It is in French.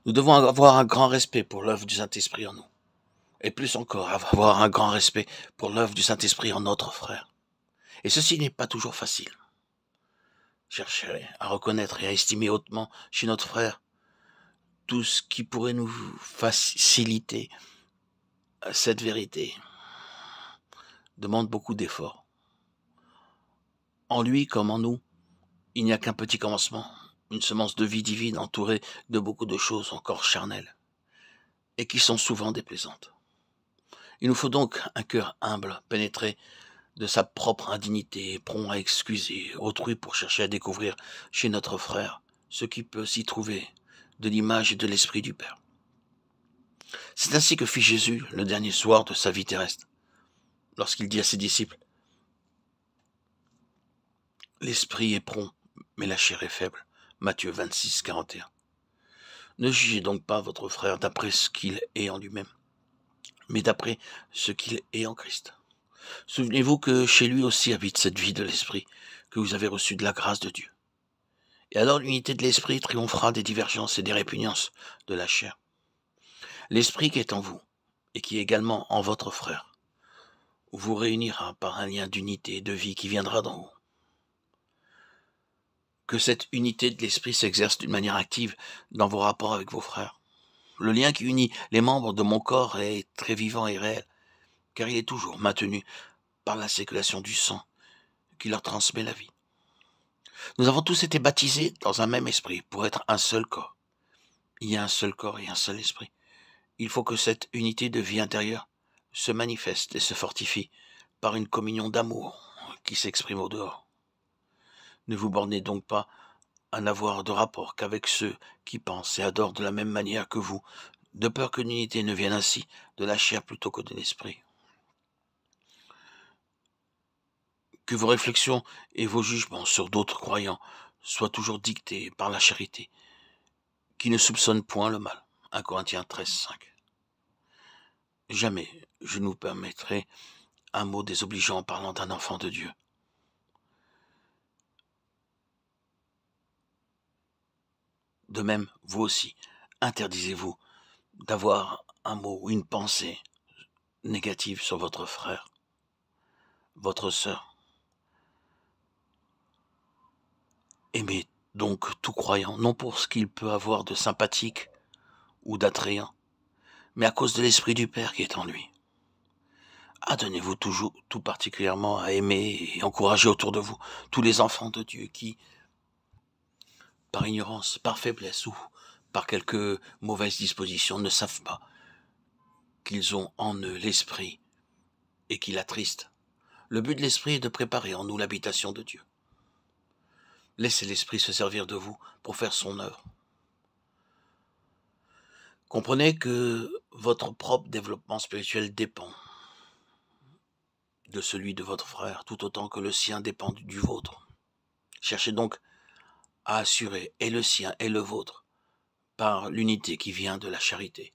Nous devons avoir un grand respect pour l'œuvre du Saint-Esprit en nous. Et plus encore, avoir un grand respect pour l'œuvre du Saint-Esprit en notre frère. Et ceci n'est pas toujours facile. Chercher à reconnaître et à estimer hautement chez notre frère tout ce qui pourrait nous faciliter cette vérité demande beaucoup d'efforts. En lui comme en nous, il n'y a qu'un petit commencement, une semence de vie divine entourée de beaucoup de choses encore charnelles et qui sont souvent déplaisantes. Il nous faut donc un cœur humble, pénétré de sa propre indignité, prompt à excuser autrui pour chercher à découvrir chez notre frère ce qui peut s'y trouver de l'image et de l'esprit du Père. C'est ainsi que fit Jésus le dernier soir de sa vie terrestre, lorsqu'il dit à ses disciples: « L'esprit est prompt, mais la chair est faible. » Matthieu 26, 41. Ne jugez donc pas votre frère d'après ce qu'il est en lui-même, mais d'après ce qu'il est en Christ. Souvenez-vous que chez lui aussi habite cette vie de l'esprit que vous avez reçue de la grâce de Dieu. Et alors l'unité de l'esprit triomphera des divergences et des répugnances de la chair. L'esprit qui est en vous et qui est également en votre frère vous réunira par un lien d'unité et de vie qui viendra d'en haut. Que cette unité de l'esprit s'exerce d'une manière active dans vos rapports avec vos frères. Le lien qui unit les membres de mon corps est très vivant et réel, car il est toujours maintenu par la circulation du sang qui leur transmet la vie. Nous avons tous été baptisés dans un même esprit pour être un seul corps. Il y a un seul corps et un seul esprit. Il faut que cette unité de vie intérieure se manifeste et se fortifie par une communion d'amour qui s'exprime au dehors. Ne vous bornez donc pas à n'avoir de rapport qu'avec ceux qui pensent et adorent de la même manière que vous, de peur que l'unité ne vienne ainsi de la chair plutôt que de l'esprit. Que vos réflexions et vos jugements sur d'autres croyants soient toujours dictés par la charité, qui ne soupçonne point le mal. 1 Corinthiens 13, 5. Jamais je ne vous permettrai un mot désobligeant en parlant d'un enfant de Dieu. De même, vous aussi, interdisez-vous d'avoir un mot ou une pensée négative sur votre frère, votre sœur. Aimez donc tout croyant, non pour ce qu'il peut avoir de sympathique ou d'attrayant, mais à cause de l'Esprit du Père qui est en lui. Adonnez-vous toujours, tout particulièrement, à aimer et encourager autour de vous tous les enfants de Dieu qui, par ignorance, par faiblesse ou par quelque mauvaise disposition, ne savent pas qu'ils ont en eux l'Esprit et qui l'attristent. Le but de l'Esprit est de préparer en nous l'habitation de Dieu. Laissez l'Esprit se servir de vous pour faire son œuvre. Comprenez que votre propre développement spirituel dépend de celui de votre frère, tout autant que le sien dépend du vôtre. Cherchez donc à assurer et le sien et le vôtre par l'unité qui vient de la charité.